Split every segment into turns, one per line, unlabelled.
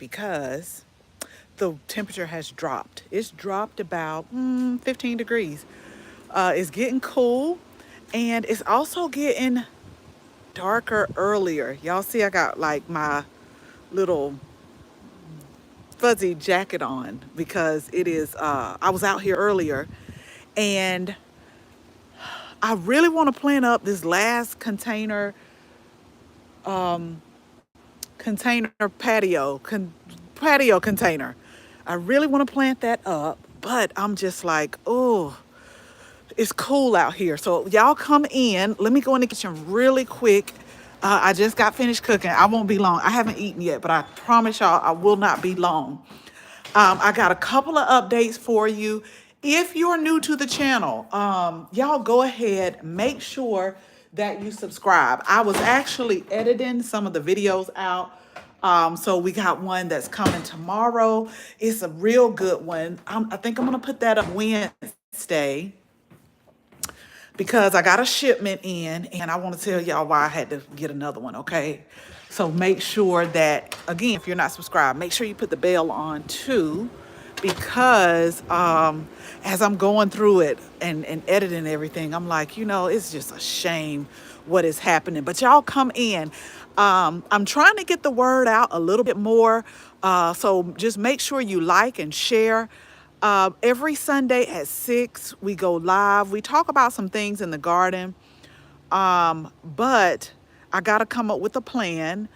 because the temperature has dropped. It's dropped about 15 degrees. It's getting cool, and it's also getting darker earlier. Y'all see I got like my little fuzzy jacket on because it is I was out here earlier, and I really want to plant up this last container patio container. I really want to plant that up, but I'm just like, oh, it's cool out here. So y'all come in. Let me go in the kitchen really quick. I just got finished cooking. I won't be long. I haven't eaten yet, but I promise y'all I will not be long. I got a couple of updates for you. If you're new to the channel, y'all go ahead, make sure that you subscribe. I was actually editing some of the videos out. So we got one that's coming tomorrow. It's a real good one. I think I'm gonna put that up Wednesday because I got a shipment in and I want to tell y'all why I had to get another one, okay? So make sure that, again, if you're not subscribed, make sure you put the bell on too, because as I'm going through it and editing everything, I'm like, it's just a shame what is happening. But y'all come in. I'm trying to get the word out a little bit more. So just make sure you like and share. Every Sunday at 6, we go live. We talk about some things in the garden, but I got to come up with a plan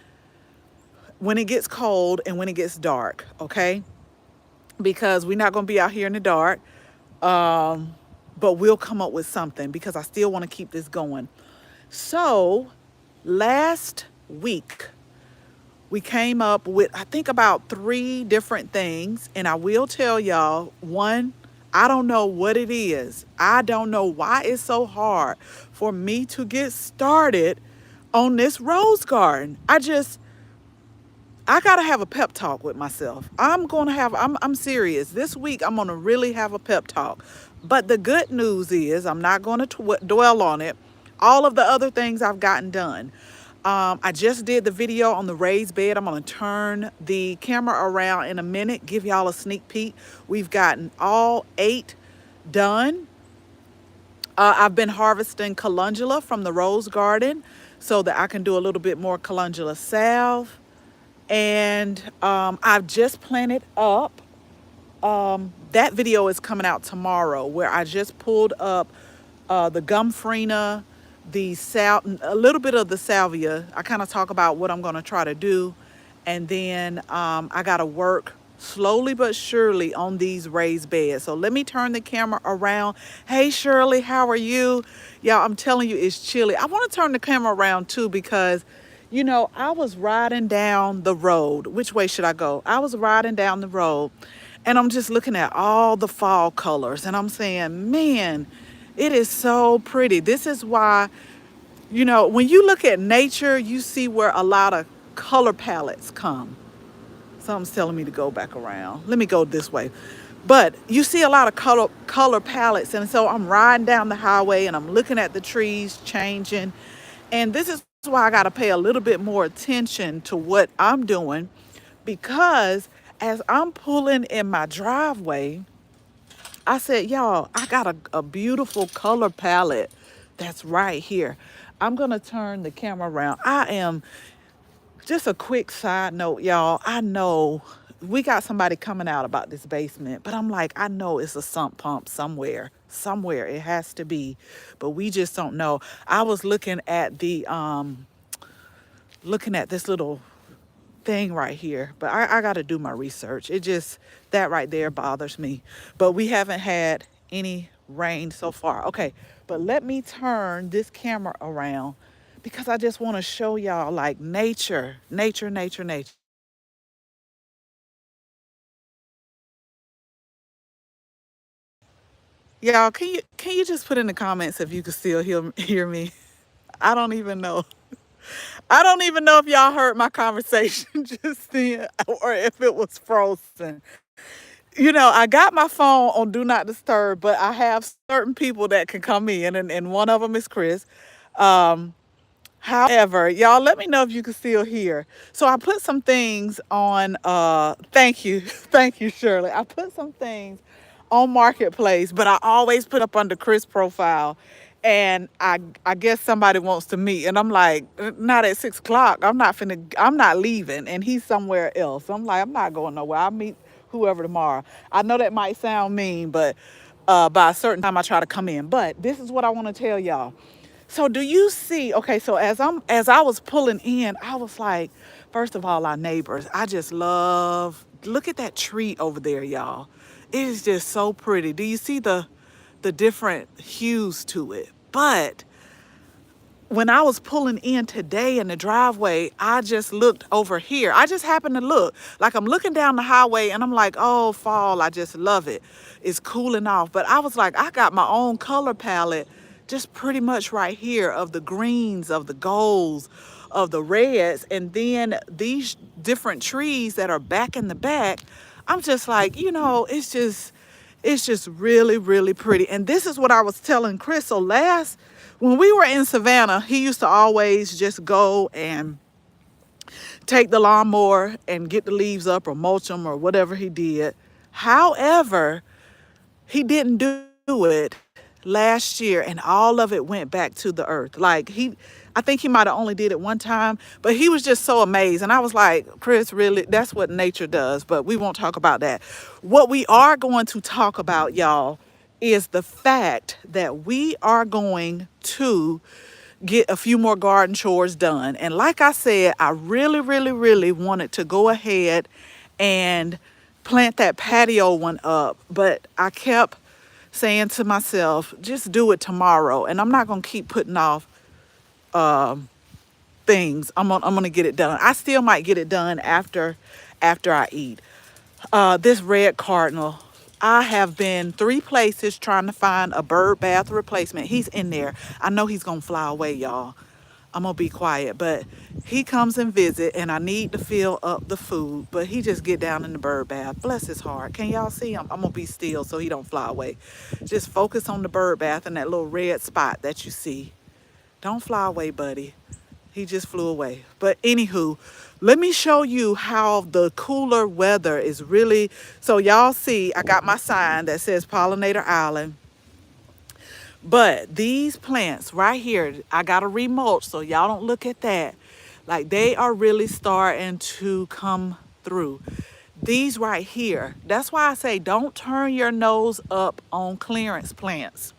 when it gets cold and when it gets dark, okay? Because we're not going to be out here in the dark, but we'll come up with something because I still want to keep this going. So last week, we came up with, I think, about 3 different things. And I will tell y'all, one, I don't know what it is. I don't know why it's so hard for me to get started on this rose garden. I got to have a pep talk with myself. I'm serious. This week, I'm going to really have a pep talk. But the good news is I'm not going to dwell on it. All of the other things I've gotten done. I just did the video on the raised bed. I'm going to turn the camera around in a minute, give y'all a sneak peek. We've gotten all 8 done. I've been harvesting calendula from the rose garden so that I can do a little bit more calendula salve. And I've just planted up. That video is coming out tomorrow, where I just pulled up the gumfrena, a little bit of the salvia. I kind of talk about what I'm going to try to do. And then I got to work slowly but surely on these raised beds. So let me turn the camera around. Hey, Shirley, how are you? Y'all, I'm telling you, it's chilly. I want to turn the camera around too because, I was riding down the road. Which way should I go? I was riding down the road and I'm just looking at all the fall colors and I'm saying, man, it is so pretty. This is why, when you look at nature, you see where a lot of color palettes come. Something's telling me to go back around. Let me go this way. But you see a lot of color palettes. And so I'm riding down the highway and I'm looking at the trees changing. And this is why I got to pay a little bit more attention to what I'm doing, because as I'm pulling in my driveway, I said, y'all, I got a beautiful color palette that's right here. I'm going to turn the camera around. Just a quick side note, y'all. I know we got somebody coming out about this basement, but I'm like, I know it's a sump pump somewhere. Somewhere it has to be, but we just don't know. I was looking at this little thing right here, but I got to do my research. That right there bothers me. But we haven't had any rain so far. Okay, but let me turn this camera around because I just want to show y'all like nature. Y'all, can you just put in the comments if you can still hear me? I don't even know. I don't even know if y'all heard my conversation just then or if it was frozen. I got my phone on Do Not Disturb, but I have certain people that can come in, and one of them is Chris. Um, However, y'all, let me know if you can still hear. So I put some things on, thank you, thank you, Shirley. I put some things on Marketplace, but I always put up under Chris' profile. And I guess somebody wants to meet. And I'm like, not at 6 o'clock. I'm not leaving. And he's somewhere else. I'm like, I'm not going nowhere. I'll meet whoever tomorrow. I know that might sound mean, but by a certain time I try to come in. But this is what I want to tell y'all. So do you see, okay, so as I was pulling in, I was like, first of all, our neighbors, I just love, look at that tree over there, y'all. It is just so pretty. Do you see the different hues to it? But when I was pulling in today in the driveway, I just looked over here. I just happened to look. Like I'm looking down the highway and I'm like, oh, fall, I just love it. It's cooling off. But I was like, I got my own color palette just pretty much right here of the greens, of the golds, of the reds. And then these different trees that are back in the back, I'm just like, it's just really, really pretty. And this is what I was telling Chris. So when we were in Savannah, he used to always just go and take the lawnmower and get the leaves up or mulch them or whatever he did. However, he didn't do it last year and all of it went back to the earth. I think he might have only did it one time, but he was just so amazed. And I was like, Chris, really, that's what nature does, but we won't talk about that. What we are going to talk about, y'all, is the fact that we are going to get a few more garden chores done. And like I said, I really, really, really wanted to go ahead and plant that patio one up, but I kept saying to myself, just do it tomorrow. And I'm not going to keep putting off things. I'm gonna get it done. I still might get it done after I eat. This red cardinal, I have been 3 places trying to find a bird bath replacement. He's in there. I know he's gonna fly away, y'all. I'm gonna be quiet, but he comes and visit and I need to fill up the food, but he just get down in the bird bath. Bless his heart. Can y'all see him? I'm gonna be still so he don't fly away. Just focus on the bird bath and that little red spot that you see. Don't fly away, buddy. He just flew away. But anywho, let me show you how the cooler weather is really. So y'all see, I got my sign that says Pollinator Island. But these plants right here, I got to remulch, so y'all don't look at that. Like they are really starting to come through. These right here, that's why I say don't turn your nose up on clearance plants.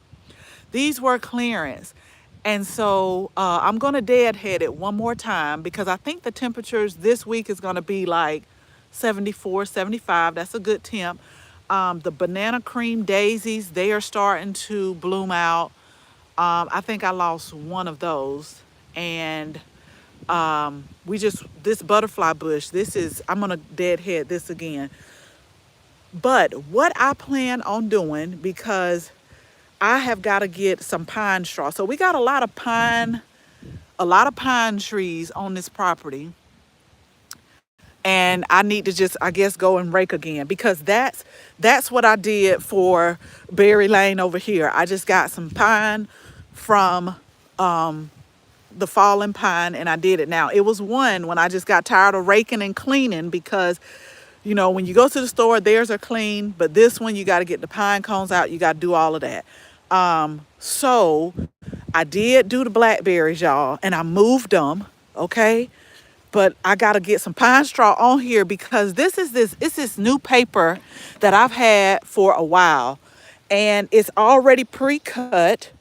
These were clearance. And so I'm going to deadhead it one more time because I think the temperatures this week is going to be like 74, 75. That's a good temp. The banana cream daisies, they are starting to bloom out. I think I lost one of those. And this butterfly bush, I'm going to deadhead this again. But what I plan on doing, because I have got to get some pine straw. So we got a lot of pine trees on this property. And I need to just, I guess, go and rake again because that's what I did for Berry Lane over here. I just got some pine from the fallen pine and I did it. Now, it was one when I just got tired of raking and cleaning because, when you go to the store, theirs are clean, but this one, you got to get the pine cones out. You got to do all of that. So I did do the blackberries, y'all, and I moved them, okay? But I got to get some pine straw on here because it's this new paper that I've had for a while. And it's already pre-cut.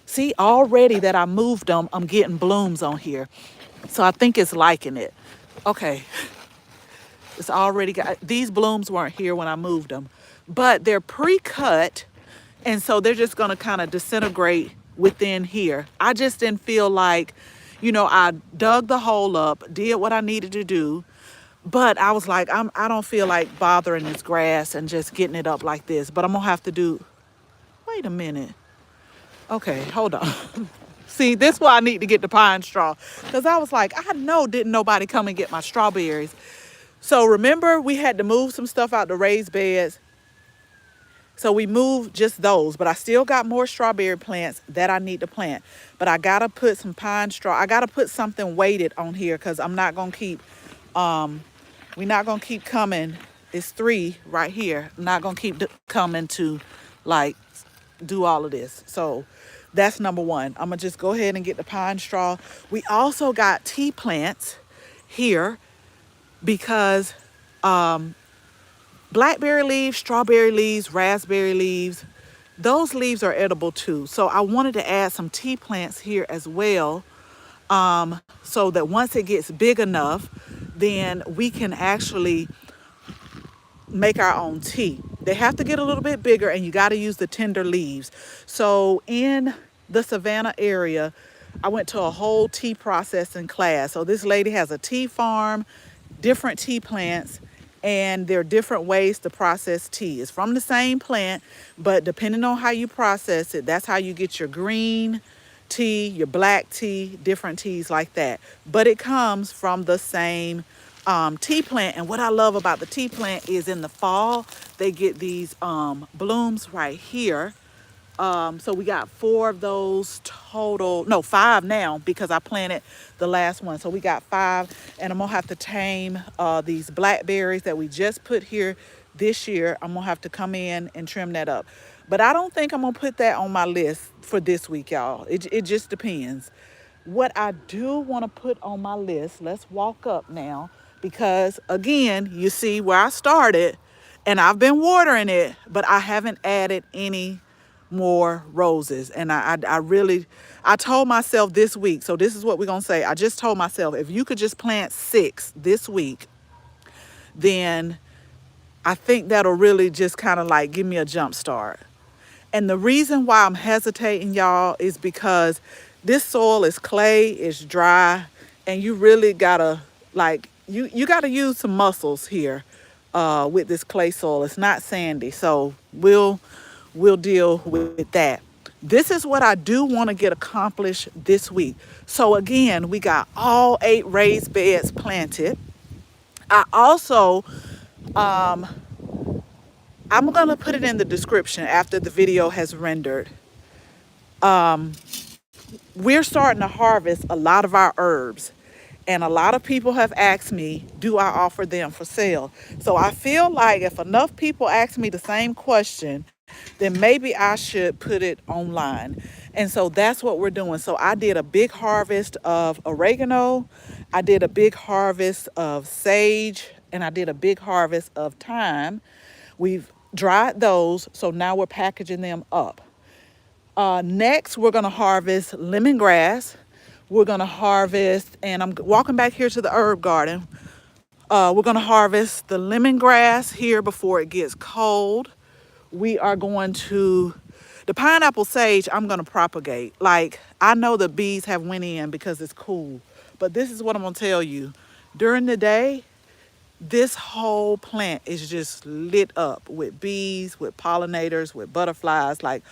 See, already that I moved them, I'm getting blooms on here. So I think it's liking it. Okay. It's already got, these blooms weren't here when I moved them. But they're pre-cut. And so they're just going to kind of disintegrate within here. I just didn't feel like, I dug the hole up, did what I needed to do. But I was like, I don't feel like bothering this grass and just getting it up like this. But I'm going to have to do, wait a minute. Okay, hold on. See, this is why I need to get the pine straw. Because I was like, I know didn't nobody come and get my strawberries. So remember, we had to move some stuff out the raised beds. So we moved just those, but I still got more strawberry plants that I need to plant. But I gotta put some pine straw. I gotta put something weighted on here because I'm not gonna keep, we're not gonna keep coming. It's 3 right here. I'm not gonna keep coming to like do all of this. So that's number one. I'm gonna just go ahead and get the pine straw. We also got tea plants here because blackberry leaves, strawberry leaves, raspberry leaves, those leaves are edible too. So I wanted to add some tea plants here as well, so that once it gets big enough, then we can actually make our own tea. They have to get a little bit bigger and you got to use the tender leaves. So in the Savannah area, I went to a whole tea processing class. So this lady has a tea farm, different tea plants, and there are different ways to process tea. It's from the same plant, but depending on how you process it, that's how you get your green tea, your black tea, different teas like that. But it comes from the same tea plant. And what I love about the tea plant is in the fall, they get these blooms right here. So we got 4 of those total, no, 5 now because I planted the last one. So we got 5, and I'm gonna have to tame these blackberries that we just put here this year. I'm gonna have to come in and trim that up. But I don't think I'm gonna put that on my list for this week, y'all. It just depends. What I do want to put on my list, let's walk up now, because again, you see where I started and I've been watering it, but I haven't added any more roses. And I really, I told myself this week, so this is what we're going to say. I just told myself, if you could just plant 6 this week, then I think that'll really just kind of like give me a jump start. And the reason why I'm hesitating, y'all, is because this soil is clay, it's dry, and you really gotta like you gotta use some muscles here with this clay soil. It's not sandy, so we'll deal with that. This is what I do want to get accomplished this week. So again, we got all 8 raised beds planted. I also I'm gonna put it in the description after the video has rendered. We're starting to harvest a lot of our herbs, and a lot of people have asked me, do I offer them for sale? So I feel like if enough people ask me the same question, then maybe I should put it online. And so that's what we're doing. So I did a big harvest of oregano, I did a big harvest of sage, and I did a big harvest of thyme. We've dried those, so now we're packaging them up. Next, we're gonna harvest lemongrass. We're gonna harvest, and I'm walking back here to the herb garden. We're gonna harvest the lemongrass here before it gets cold. We are going to, the pineapple sage, I'm gonna propagate. Like, I know the bees have went in because it's cool, but this is what I'm gonna tell you. During the day, this whole plant is just lit up with bees, with pollinators, with butterflies, like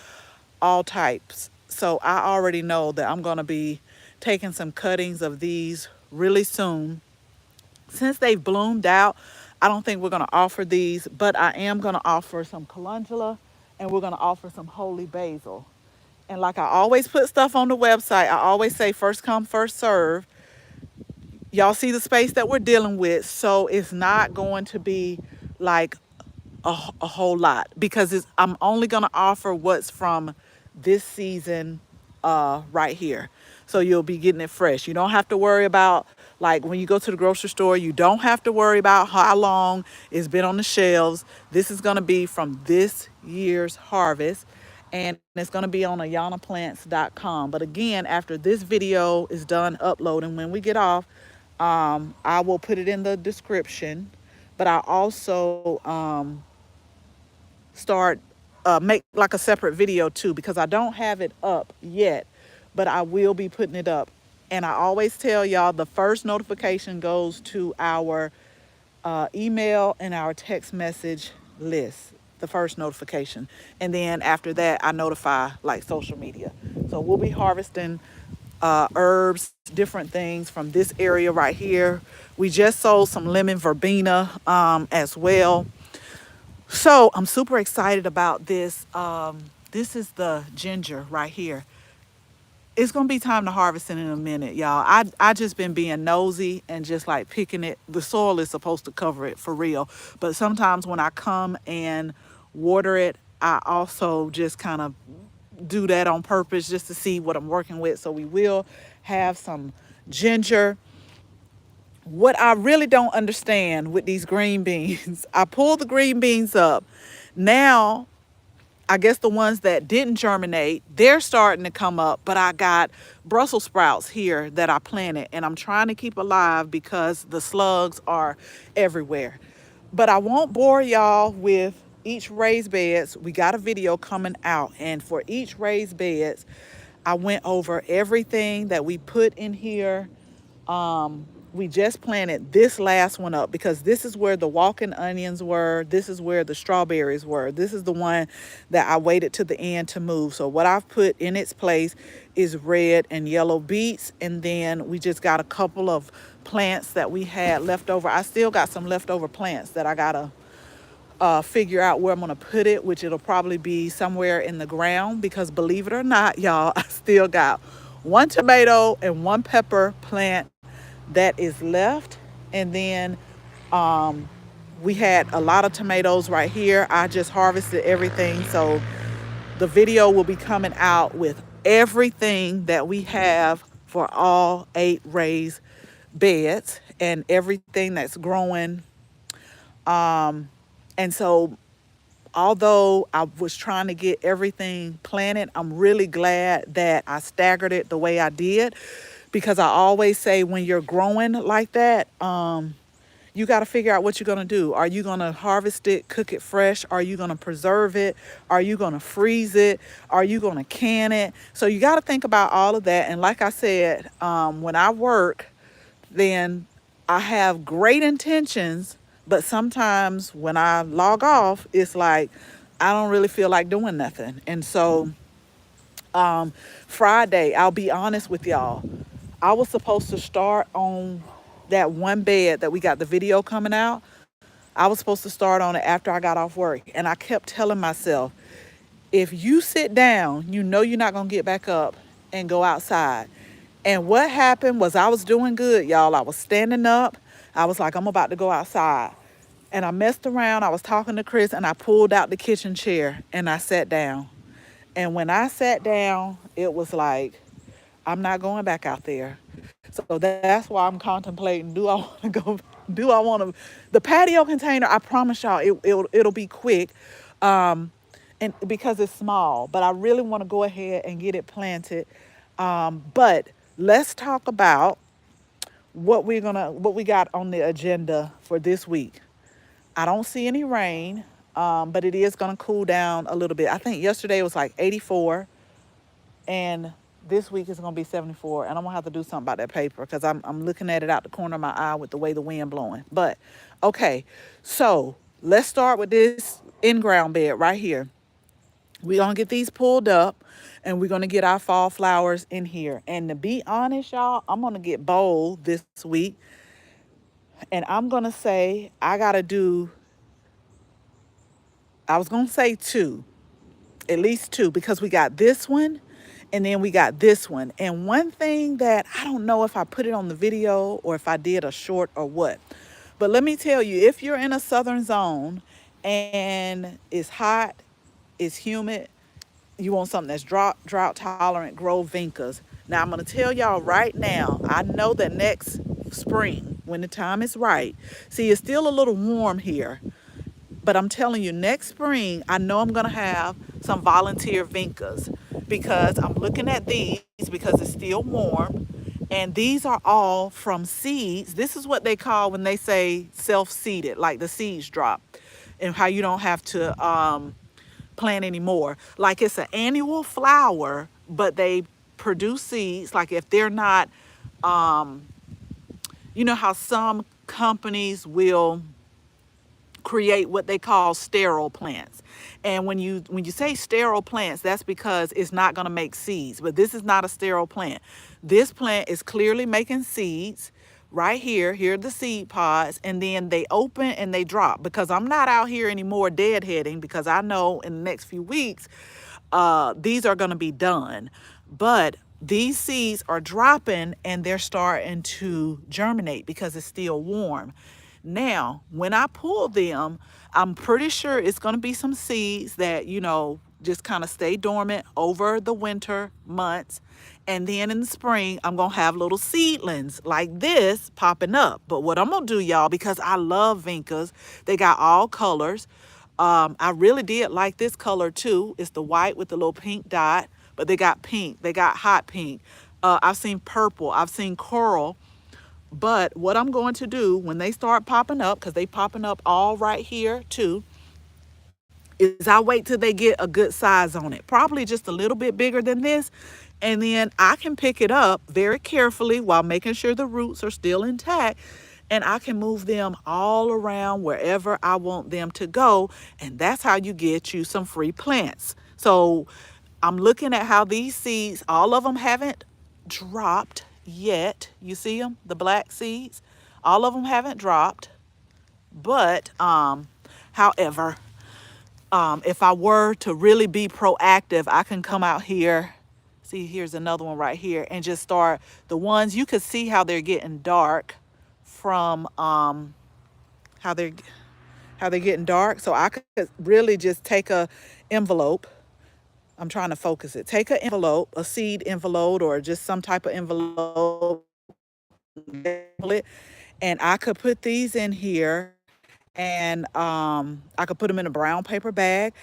all types. So I already know that I'm going to be taking some cuttings of these really soon. Since they've bloomed out, I don't think we're going to offer these, but I am going to offer some calendula, and we're going to offer some holy basil. And like I always put stuff on the website, I always say first come, first serve. Y'all see the space that we're dealing with, so it's not going to be like a whole lot, because I'm only going to offer what's from this season right here. So you'll be getting it fresh. You don't have to worry about, like when you go to the grocery store, you don't have to worry about how long it's been on the shelves. This is going to be from this year's harvest, and it's going to be on auyannaplants.com. But again, after this video is done uploading, when we get off, I will put it in the description. But I also make like a separate video too, because I don't have it up yet, but I will be putting it up. And I always tell y'all, the first notification goes to our email and our text message list, the first notification. And then after that, I notify like social media. So we'll be harvesting herbs, different things from this area right here. We just sold some lemon verbena as well. So I'm super excited about this. This is the ginger right here. It's gonna be time to harvest it in a minute, y'all. I just been being nosy and just like picking it. The soil is supposed to cover it for real, but sometimes when I come and water it, I also just kind of do that on purpose just to see what I'm working with. So we will have some ginger. What I really don't understand with these green beans, I pulled the green beans up. Now I guess the ones that didn't germinate, they're starting to come up, but I got Brussels sprouts here that I planted and I'm trying to keep alive because the slugs are everywhere. But I won't bore y'all with each raised beds. We got a video coming out, and for each raised beds, I went over everything that we put in here. We just planted this last one up because this is where the walking onions were. This is where the strawberries were. This is the one that I waited to the end to move. So what I've put in its place is red and yellow beets. And then we just got a couple of plants that we had left over. I still got some leftover plants that I gotta figure out where I'm gonna put it, which it'll probably be somewhere in the ground because believe it or not, y'all, I still got one tomato and one pepper plant that is left. And then we had a lot of tomatoes right here. I just harvested everything. So the video will be coming out with everything that we have for all 8 raised beds and everything that's growing. And so although I was trying to get everything planted, I'm really glad that I staggered it the way I did because I always say when you're growing like that, you got to figure out what you're going to do. Are you going to harvest it, cook it fresh? Are you going to preserve it? Are you going to freeze it? Are you going to can it? So you got to think about all of that. And like I said, when I work, then I have great intentions, but sometimes when I log off, it's like I don't really feel like doing nothing. And so Friday, I'll be honest with y'all, I was supposed to start on that one bed that we got the video coming out. I was supposed to start on it after I got off work. And I kept telling myself, if you sit down, you know you're not going to get back up and go outside. And what happened was I was doing good, y'all. I was standing up. I was like, I'm about to go outside. And I messed around. I was talking to Chris and I pulled out the kitchen chair and I sat down. And when I sat down, it was like, I'm not going back out there. So that's why I'm contemplating, do I want to go, do I want to, the patio container, I promise y'all, it'll be quick. And because it's small, but I really want to go ahead and get it planted. But let's talk about what we got on the agenda for this week. I don't see any rain, but it is gonna cool down a little bit. I think yesterday it was like 84, and this week is gonna be 74. And I'm gonna have to do something about that paper because I'm looking at it out the corner of my eye with the way the wind blowing. But okay, so let's start with this in-ground bed right here. We're gonna get these pulled up and we're gonna get our fall flowers in here. And to be honest, y'all, I'm gonna get bold this week. And I'm gonna say I was gonna say 2, at least 2, because we got this one and then we got this one. And one thing that I don't know if I put it on the video or if I did a short or what, but let me tell you, if you're in a southern zone and it's hot, it's humid, you want something that's drought tolerant, grow vincas. Now I'm going to tell y'all right now, I know that next spring, when the time is right, see, it's still a little warm here, but I'm telling you, next spring, I know I'm going to have some volunteer vincas because I'm looking at these because it's still warm. And these are all from seeds. This is what they call when they say self-seeded, like the seeds drop and how you don't have to plant anymore. Like it's an annual flower, but they produce seeds. Like if they're not, you know how some companies will create what they call sterile plants. And when you say sterile plants, that's because it's not going to make seeds. But this is not a sterile plant. This plant is clearly making seeds, right here. Here are the seed pods, and then they open and they drop because I'm not out here anymore deadheading because I know in the next few weeks these are going to be done. But these seeds are dropping and they're starting to germinate because it's still warm. Now, when I pull them, I'm pretty sure it's going to be some seeds that, just kind of stay dormant over the winter months. And then in the spring, I'm going to have little seedlings like this popping up. But what I'm going to do, y'all, because I love Vincas, they got all colors. I really did like this color too. It's the white with the little pink dot, but they got pink, they got hot pink. I've seen purple, I've seen coral. But what I'm going to do when they start popping up, because they popping up all right here too, is I wait till they get a good size on it, probably just a little bit bigger than this. And then I can pick it up very carefully while making sure the roots are still intact. And I can move them all around wherever I want them to go. And that's how you get you some free plants. So I'm looking at how these seeds, all of them haven't dropped yet. You see them, the black seeds? All of them haven't dropped. But, however, if I were to really be proactive, I can come out here. See, here's another one right here, and just start the ones you could see how they're getting dark from how they're getting dark. So I could really just take a envelope. I'm trying to focus it. Take an envelope, a seed envelope, or just some type of envelope, and I could put these in here, and I could put them in a brown paper bag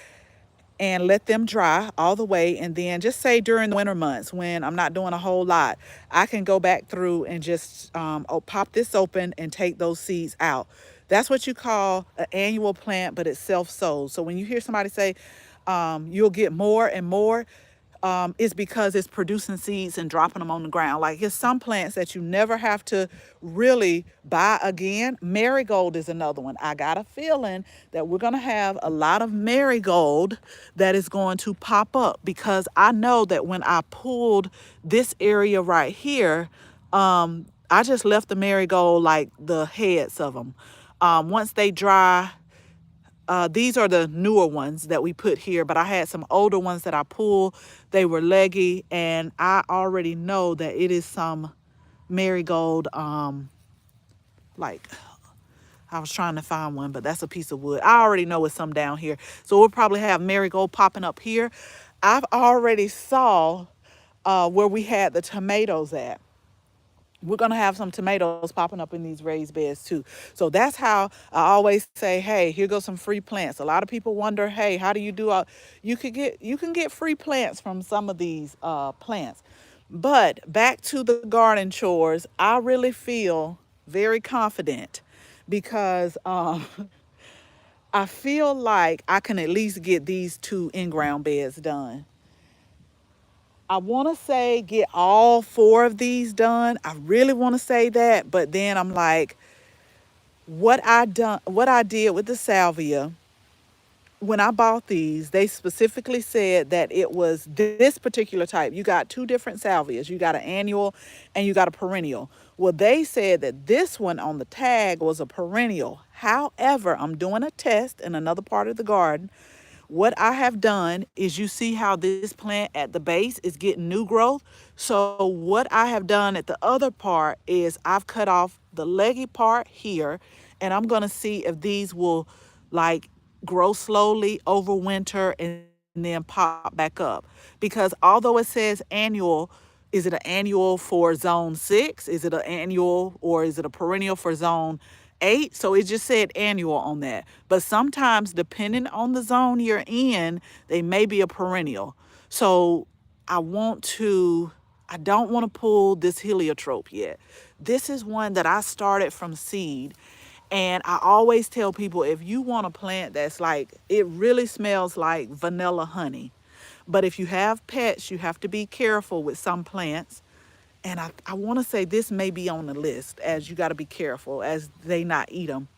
and let them dry all the way. And then just say during the winter months when I'm not doing a whole lot, I can go back through and just pop this open and take those seeds out. That's what you call an annual plant, but it's self-sows. So when you hear somebody say you'll get more and more, is because it's producing seeds and dropping them on the ground. Like there's some plants that you never have to really buy again. Marigold is another one. I got a feeling that we're going to have a lot of marigold that is going to pop up because I know that when I pulled this area right here, I just left the marigold like the heads of them. Once they dry, these are the newer ones that we put here, but I had some older ones that I pulled. They were leggy, and I already know that it is some marigold, like, I was trying to find one, but that's a piece of wood. I already know it's some down here. So we'll probably have marigold popping up here. I've already saw where we had the tomatoes at. We're going to have some tomatoes popping up in these raised beds too. So that's how I always say, hey, here goes some free plants. A lot of people wonder, hey, how do you do you can get free plants from some of these plants. But back to the garden chores, I really feel very confident because I feel like I can at least get these two in-ground beds done. I want to say get all four of these done. I really want to say that, but then I'm like, what I did with the salvia when I bought these, they specifically said that it was this particular type. You got two different salvias. You got an annual and you got a perennial. Well, they said that this one on the tag was a perennial. However, I'm doing a test in another part of the garden. What I have done is you see how this plant at the base is getting new growth. So what I have done at the other part is I've cut off the leggy part here, and I'm going to see if these will like grow slowly over winter and then pop back up. Because although it says annual, is it an annual for zone 6? Is it an annual or is it a perennial for zone 8? So it just said annual on that. But sometimes, depending on the zone you're in, they may be a perennial. So I don't want to pull this heliotrope yet. This is one that I started from seed. And I always tell people, if you want a plant that's like, it really smells like vanilla honey. But if you have pets, you have to be careful with some plants. And I want to say this may be on the list, as you got to be careful as they not eat them.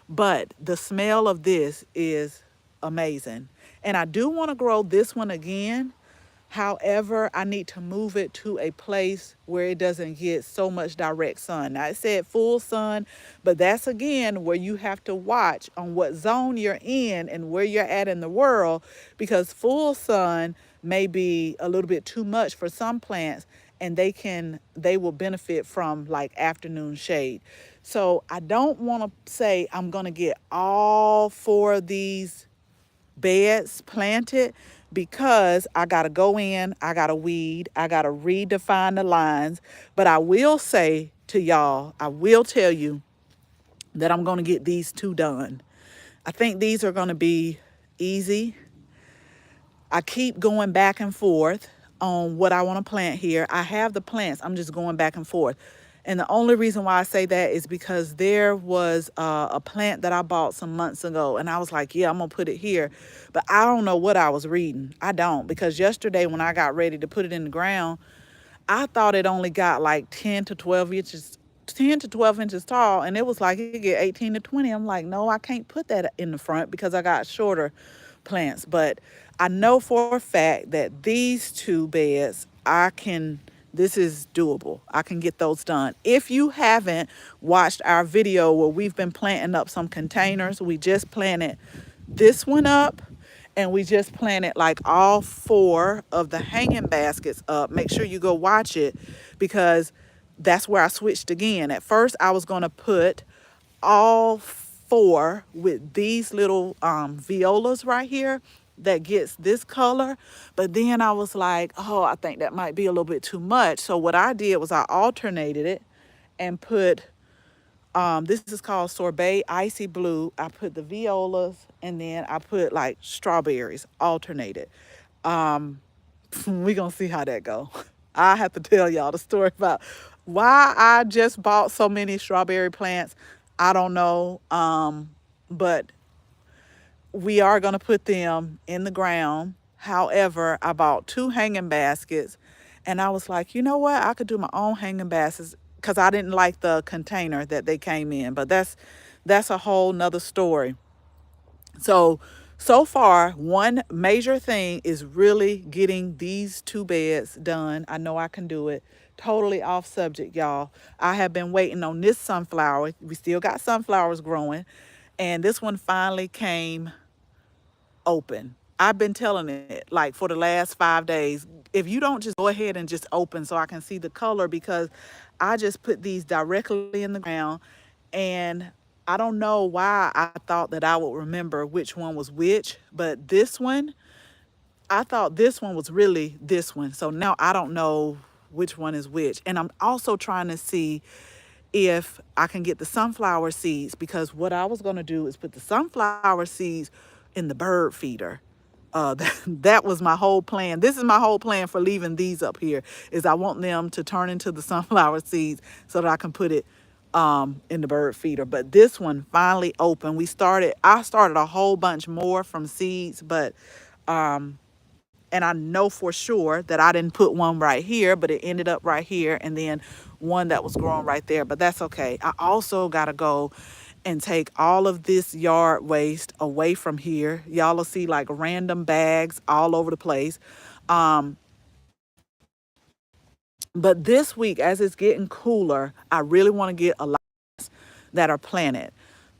But the smell of this is amazing. And I do want to grow this one again, However, I need to move it to a place where it doesn't get so much direct sun. Now, it said full sun, but that's again where you have to watch on what zone you're in and where you're at in the world, because full sun may be a little bit too much for some plants, and they will benefit from like afternoon shade. So I don't want to say I'm going to get all four of these beds planted, because I got to go in, I got to weed, I got to redefine the lines. But I will say to y'all, I will tell you that I'm going to get these two done. I think these are going to be easy. I keep going back and forth on what I want to plant here. I have the plants, I'm just going back and forth. And the only reason why I say that is because there was a plant that I bought some months ago, and I was like, yeah, I'm going to put it here. But I don't know what I was reading. I don't, because yesterday when I got ready to put it in the ground, I thought it only got like 10 to 12 inches tall, and it was like it get 18 to 20. I'm like, no, I can't put that in the front because I got shorter plants. But I know for a fact that these two beds, this is doable. I can get those done. If you haven't watched our video where we've been planting up some containers, we just planted this one up, and we just planted like all four of the hanging baskets up. Make sure you go watch it, because that's where I switched again. At first, I was going to put all four with these little violas right here that gets this color. But then I was like, oh, I think that might be a little bit too much. So what I did was I alternated it and put, this is called sorbet icy blue. I put the violas, and then I put like strawberries alternated. We gonna see how that go. I have to tell y'all the story about why I just bought so many strawberry plants. I don't know, but we are gonna put them in the ground. However, I bought two hanging baskets, and I was like, you know what? I could do my own hanging baskets because I didn't like the container that they came in. But that's a whole nother story. So far, one major thing is really getting these two beds done. I know I can do it. Totally off subject, y'all. I have been waiting on this sunflower. We still got sunflowers growing, and this one finally came open. I've been telling it like for the last 5 days, if you don't just go ahead and just open so I can see the color, because I just put these directly in the ground, and I don't know why I thought that I would remember which one was which, but this one, I thought this one was really this one. So now I don't know which one is which. And I'm also trying to see if I can get the sunflower seeds, because what I was going to do is put the sunflower seeds in the bird feeder. That was my whole plan. This is my whole plan for leaving these up here, is I want them to turn into the sunflower seeds so that I can put it in the bird feeder. But this one finally opened. I started a whole bunch more from seeds, but and I know for sure that I didn't put one right here, but it ended up right here, and then one that was growing right there. But that's okay. I also got to go and take all of this yard waste away from here. Y'all will see like random bags all over the place. But this week, as it's getting cooler, I really want to get a lot that are planted.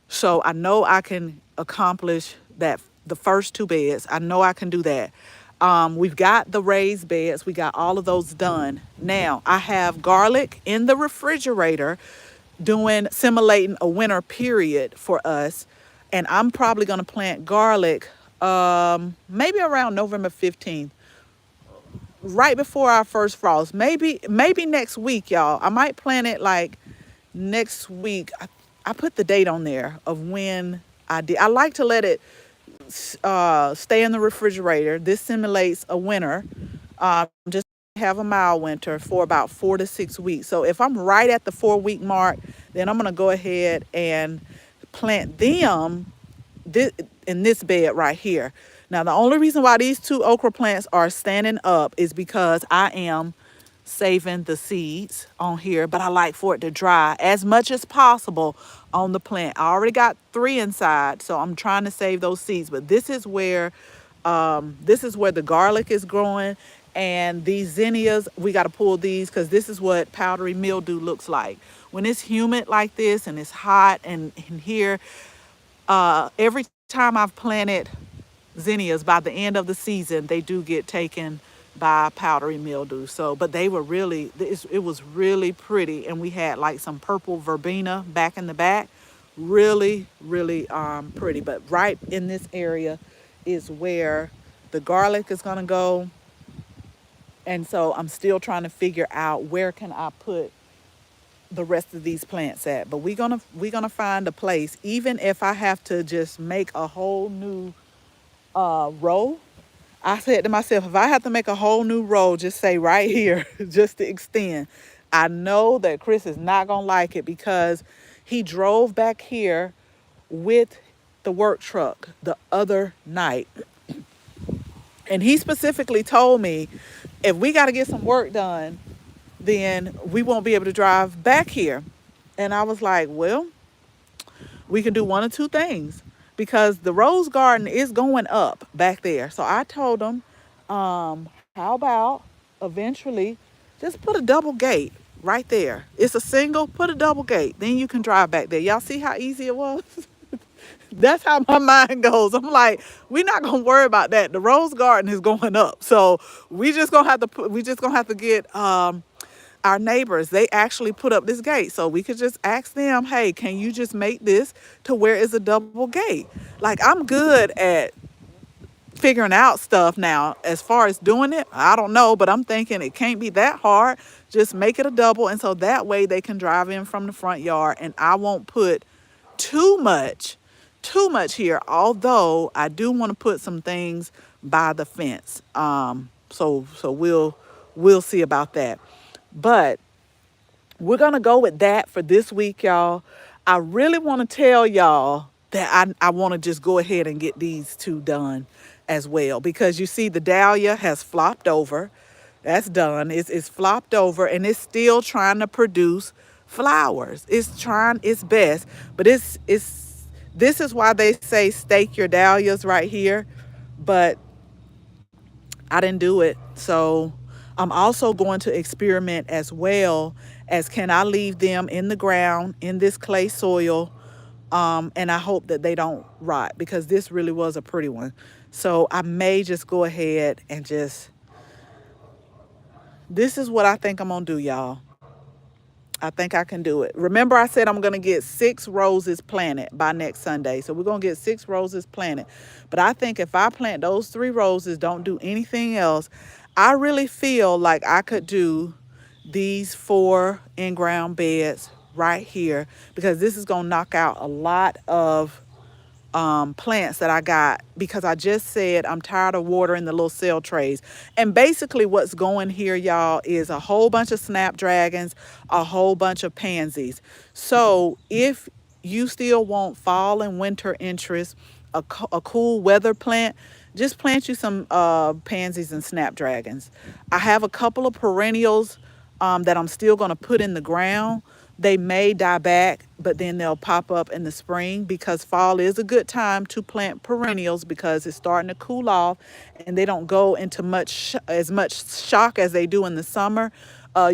So I know I can accomplish that, the first two beds. I know I can do that. We've got the raised beds. We got all of those done. Now I have garlic in the refrigerator simulating a winter period for us. And I'm probably going to plant garlic maybe around November 15th, right before our first frost. Maybe next week, y'all. I might plant it like next week. I put the date on there of when I did. I like to let it stay in the refrigerator. This simulates a winter. Just have a mild winter for about 4 to 6 weeks. So if I'm right at the 4-week mark, then I'm going to go ahead and plant them in this bed right here. Now, the only reason why these two okra plants are standing up is because I am saving the seeds on here, but I like for it to dry as much as possible on the plant. I already got 3 inside, so I'm trying to save those seeds. But this is where the garlic is growing, And these zinnias, we got to pull these because this is what powdery mildew looks like. When it's humid like this and it's hot and in here, every time I've planted zinnias, by the end of the season, they do get taken by powdery mildew. So, but they were really, it was really pretty. And we had like some purple verbena back in the back. Really, really pretty. But right in this area is where the garlic is going to go. And so I'm still trying to figure out where can I put the rest of these plants at. But we're gonna find a place, even if I have to just make a whole new row. I said to myself, if I have to make a whole new row, just say right here, just to extend. I know that Chris is not gonna like it because he drove back here with the work truck the other night. And he specifically told me, if we got to get some work done, then we won't be able to drive back here. And I was like, well, we can do one or two things because the rose garden is going up back there. So I told him, how about eventually just put a double gate right there. It's a single, put a double gate. Then you can drive back there. Y'all see how easy it was? That's how my mind goes. I'm like, we're not gonna worry about that. The rose garden is going up, so we just gonna have to get our neighbors. They actually put up this gate, so we could just ask them, hey, can you just make this to where is a double gate? Like, I'm good at figuring out stuff now. As far as doing it, I don't know, but I'm thinking it can't be that hard. Just make it a double, and so that way they can drive in from the front yard, and I won't put too much here, although I do want to put some things by the fence. So we'll see about that. But we're gonna go with that for this week, y'all. I really want to tell y'all that I want to just go ahead and get these two done as well, because you see the dahlia has flopped over. That's done. It's flopped over and it's still trying to produce flowers. It's trying its best, but it's this is why they say stake your dahlias right here. But I didn't do it. So I'm also going to experiment as well as, can I leave them in the ground in this clay soil? And I hope that they don't rot, because this really was a pretty one. So I may just go ahead and this is what I think I'm going to do, y'all. I think I can do it. Remember, I said I'm going to get 6 roses planted by next Sunday. So we're going to get 6 roses planted. But I think if I plant those 3 roses, don't do anything else, I really feel like I could do these 4 in-ground beds right here, because this is going to knock out a lot of plants that I got, because I just said I'm tired of watering the little cell trays. And basically what's going here, y'all, is a whole bunch of snapdragons, a whole bunch of pansies. So if you still want fall and winter interest, a cool weather plant, just plant you some pansies and snapdragons. I have a couple of perennials that I'm still going to put in the ground. They may die back, but then they'll pop up in the spring, because fall is a good time to plant perennials because it's starting to cool off and they don't go into as much shock as they do in the summer.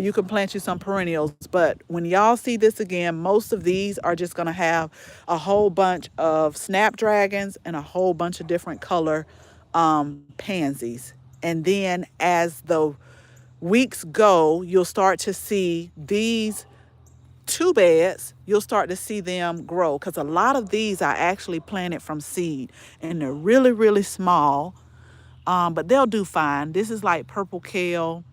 You can plant you some perennials, but when y'all see this again, most of these are just going to have a whole bunch of snapdragons and a whole bunch of different color pansies. And then as the weeks go, you'll start to see these 2 beds, you'll start to see them grow, because a lot of these I actually planted from seed and they're really, really small, but they'll do fine. This is like purple kale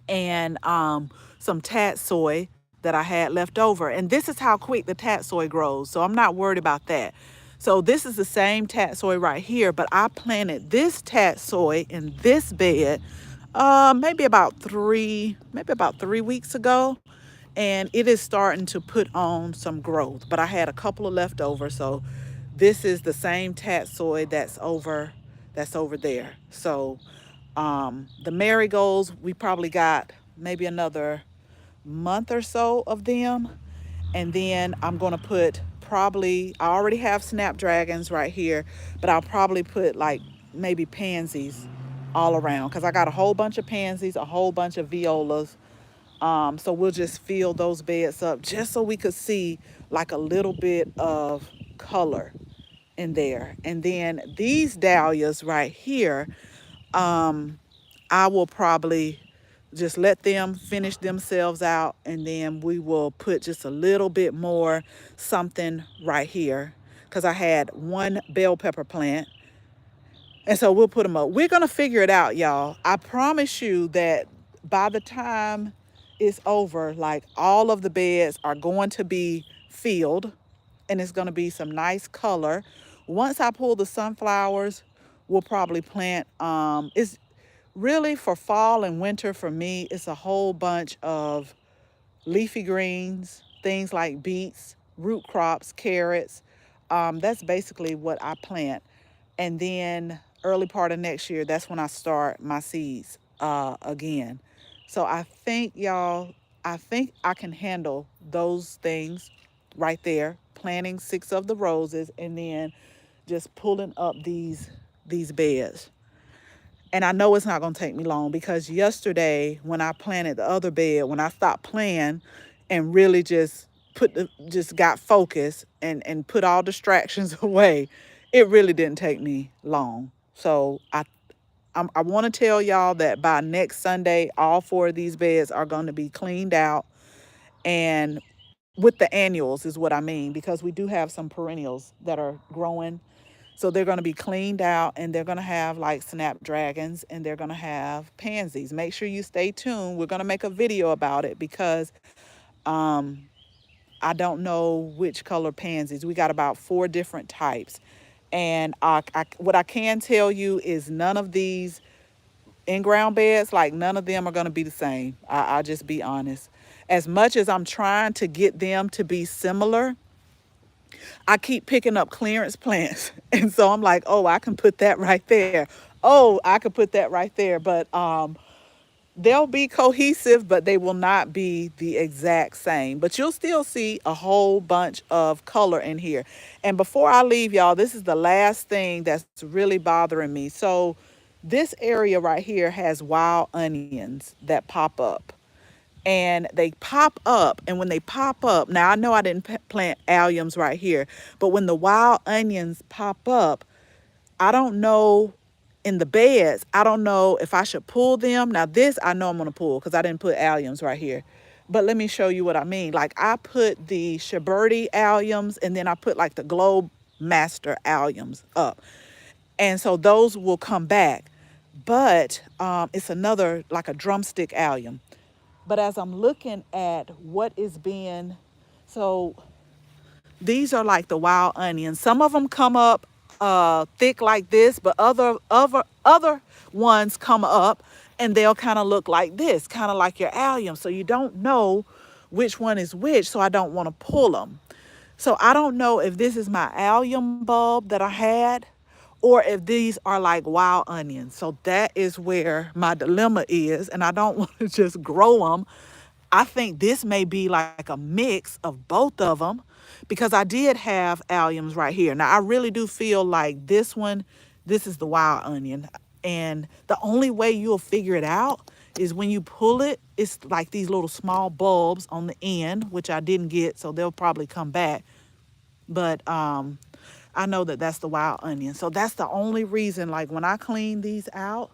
and some tatsoi that I had left over, and this is how quick the tatsoi grows, so I'm not worried about that. So this is the same tatsoi right here, but I planted this tatsoi in this bed maybe about 3 weeks ago, and it is starting to put on some growth. But I had a couple of leftovers, so this is the same tatsoi that's over there. So the marigolds, we probably got maybe another month or so of them, and then I'm gonna put, I already have snapdragons right here, but I'll probably put like maybe pansies all around, because I got a whole bunch of pansies, a whole bunch of violas. So we'll just fill those beds up just so we could see like a little bit of color in there. And then these dahlias right here, I will probably just let them finish themselves out, and then we will put just a little bit more something right here, because I had one bell pepper plant, and so we'll put them up. We're gonna figure it out, y'all. I promise you that by the time it's over, like all of the beds are going to be filled, and it's gonna be some nice color. Once I pull the sunflowers, we'll probably plant, it's really for fall and winter for me, it's a whole bunch of leafy greens, things like beets, root crops, carrots. That's basically what I plant. And then early part of next year, that's when I start my seeds again. So I think, y'all, I think I can handle those things right there, planting 6 of the roses and then just pulling up these beds. And I know it's not going to take me long, because yesterday when I planted the other bed, when I stopped playing and really just just got focused and put all distractions away, it really didn't take me long. So I want to tell y'all that by next Sunday, all 4 of these beds are going to be cleaned out, and with the annuals is what I mean, because we do have some perennials that are growing. So they're going to be cleaned out, and they're going to have like snapdragons, and they're going to have pansies. Make sure you stay tuned. We're going to make a video about it, because I don't know which color pansies. We got about 4 different types. And what I can tell you is none of these in-ground beds, like none of them are going to be the same. I'll just be honest. As much as I'm trying to get them to be similar, I keep picking up clearance plants. And so I'm like, oh, I can put that right there. Oh, I could put that right there. But they'll be cohesive, but they will not be the exact same. But you'll still see a whole bunch of color in here. And before I leave, y'all, this is the last thing that's really bothering me. So this area right here has wild onions that pop up. And they pop up, and when they pop up, now I know I didn't plant alliums right here, but when the wild onions pop up, I don't know, in the beds, I don't know if I should pull them. Now this I know I'm gonna pull, because I didn't put alliums right here. But let me show you what I mean. Like I put the Shaberti alliums, and then I put like the Globe Master alliums up. And so those will come back. But it's another, like a drumstick allium. But as I'm looking at what is being, so these are like the wild onions. Some of them come up thick like this, but other ones come up and they'll kind of look like this, kind of like your allium. So you don't know which one is which, so I don't want to pull them. So I don't know if this is my allium bulb that I had, or if these are like wild onions. So that is where my dilemma is, and I don't want to just grow them. I think this may be like a mix of both of them, because I did have alliums right here. Now I really do feel like this one, this is the wild onion. And the only way you'll figure it out is when you pull it, it's like these little small bulbs on the end, which I didn't get, so they'll probably come back. But I know that that's the wild onion. So that's the only reason, like when I clean these out,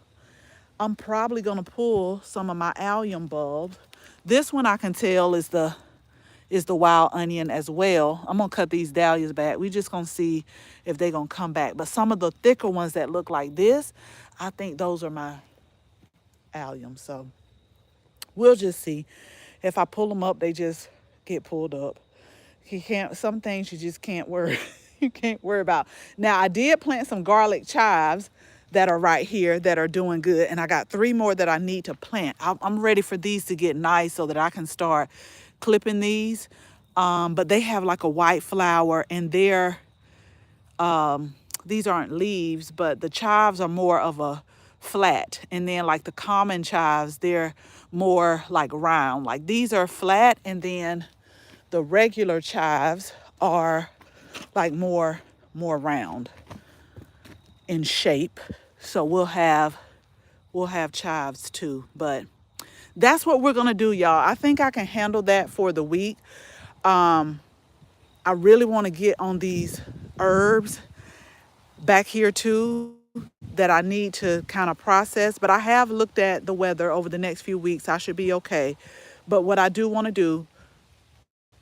I'm probably gonna pull some of my allium bulbs. This one I can tell is the wild onion as well. I'm gonna cut these dahlias back. We just gonna see if they're gonna come back. But some of the thicker ones that look like this, I think those are my alliums. So we'll just see. If I pull them up, they just get pulled up. You can't, some things you just can't worry. You can't worry about. Now I did plant some garlic chives that are right here that are doing good, and I got 3 more that I need to plant. I'm ready for these to get nice so that I can start clipping these. But they have like a white flower, and they're these aren't leaves, but the chives are more of a flat, and then like the common chives, they're more like round. Like these are flat, and then the regular chives are like more round in shape. So we'll have we'll have chives too. But that's what we're gonna do, y'all. I think I can handle that for the week. Um, I really want to get on these herbs back here too that I need to kind of process. But I have looked at the weather over the next few weeks. I should be okay. But what I do want to do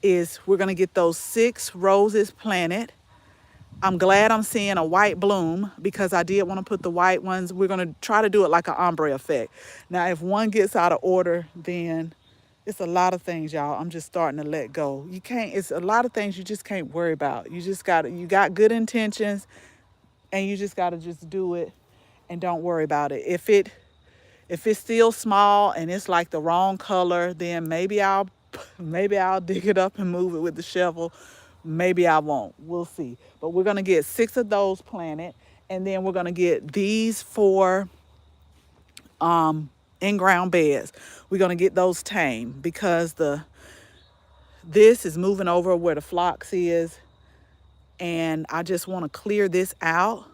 is we're going to get those 6 roses planted. I'm glad I'm seeing a white bloom because I did want to put the white ones. We're going to try to do it like an ombre effect. Now, if one gets out of order, then it's a lot of things, y'all. I'm just starting to let go. You can't, it's a lot of things you just can't worry about. You just got to, you got good intentions and you just got to just do it and don't worry about it. If it's still small and it's like the wrong color, then maybe I'll dig it up and move it with the shovel. Maybe I won't. We'll see. But we're gonna get 6 of those planted, and then we're gonna get these 4 in-ground beds. We're gonna get those tamed because the this is moving over where the phlox is, and I just want to clear this out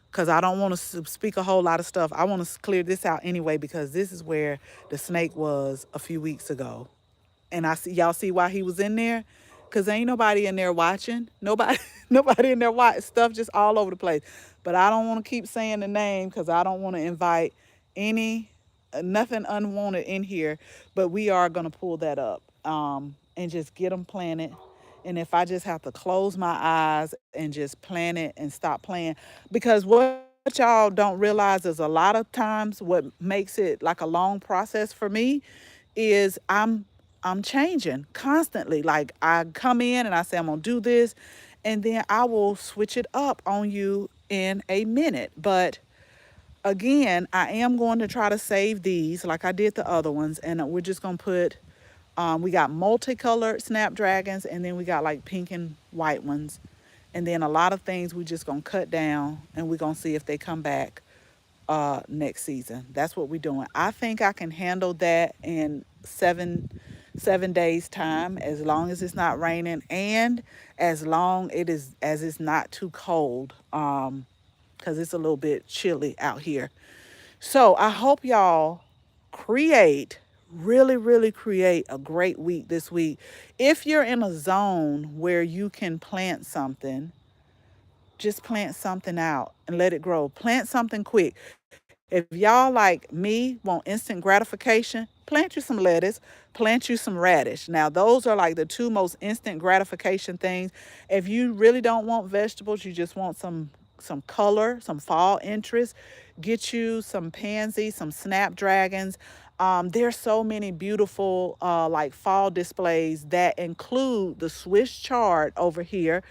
because I don't want to speak a whole lot of stuff. I want to clear this out anyway because this is where the snake was a few weeks ago. And I see y'all see why he was in there? Cause ain't nobody in there watching. Nobody nobody in there watching stuff just all over the place. But I don't want to keep saying the name because I don't want to invite any nothing unwanted in here. But we are gonna pull that up and just get them planted. And if I just have to close my eyes and just plan it and stop playing, because what y'all don't realize is a lot of times what makes it like a long process for me is I'm changing constantly. Like I come in and I say I'm gonna do this, and then I will switch it up on you in a minute. But again, I am going to try to save these like I did the other ones, and we're just gonna put. We got multicolored snapdragons, and then we got like pink and white ones, and then a lot of things we just gonna cut down, and we're gonna see if they come back next season. That's what we're doing. I think I can handle that in 7 days time, as long as it's not raining and as long it is as it's not too cold, because it's a little bit chilly out here. So I hope y'all create really create a great week this week. If you're in a zone where you can plant something, just plant something out and let it grow. Plant something quick. If y'all like me want instant gratification, plant you some lettuce, plant you some radish. Now, those are like the 2 most instant gratification things. If you really don't want vegetables, you just want some color, some fall interest, get you some pansies, some snapdragons. There's so many beautiful like fall displays that include the Swiss chard over here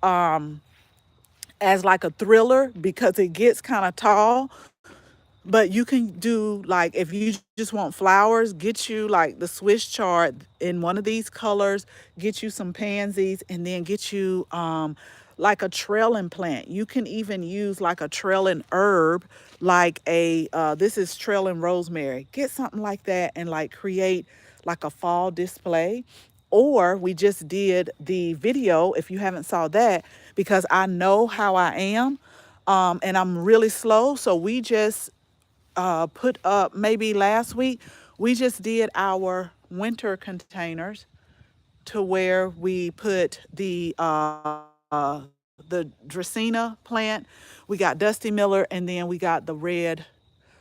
as like a thriller because it gets kind of tall. But you can do like if you just want flowers, get you like the Swiss chard in one of these colors, get you some pansies, and then get you like a trailing plant. You can even use like a trailing herb, like a this is trailing rosemary. Get something like that and like create like a fall display. Or we just did the video if you haven't saw that because I know how I am. And I'm really slow. So we just put up maybe last week, we just did our winter containers to where we put the Dracaena plant. We got Dusty Miller, and then we got the red,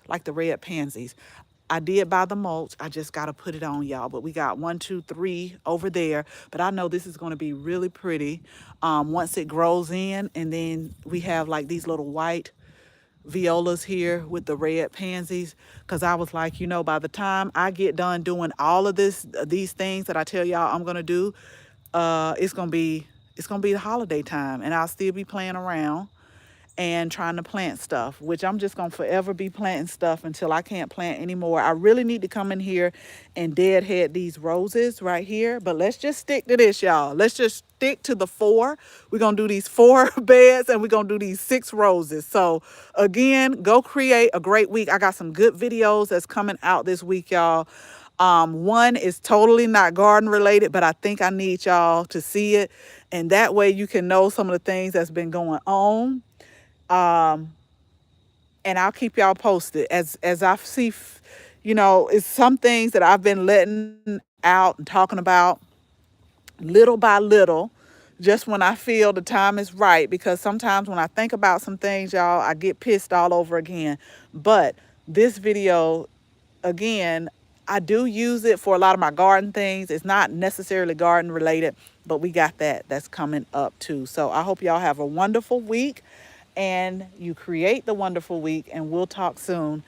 like the red pansies. I did buy the mulch. I just got to put it on, y'all. But we got 1, 2, 3 over there. But I know this is going to be really pretty once it grows in. And then we have like these little white violas here with the red pansies because I was like, by the time I get done doing all of these things that I tell y'all I'm gonna do, it's gonna be the holiday time and I'll still be playing around and trying to plant stuff, which I'm just gonna forever be planting stuff until I can't plant anymore. I really need to come in here and deadhead these roses right here, but let's just stick to this, y'all. Let's just stick to the 4. We're gonna do these 4 beds and we're gonna do these 6 roses. So again, go create a great week. I got some good videos that's coming out this week, y'all. One is totally not garden related, but I think I need y'all to see it, and that way you can know some of the things that's been going on. Um, and I'll keep y'all posted as I see, it's some things that I've been letting out and talking about little by little, just when I feel the time is right. Because sometimes when I think about some things, y'all, I get pissed all over again. But this video, again, I do use it for a lot of my garden things. It's not necessarily garden related, but we got that's coming up too. So I hope y'all have a wonderful week and you create the wonderful week, and we'll talk soon.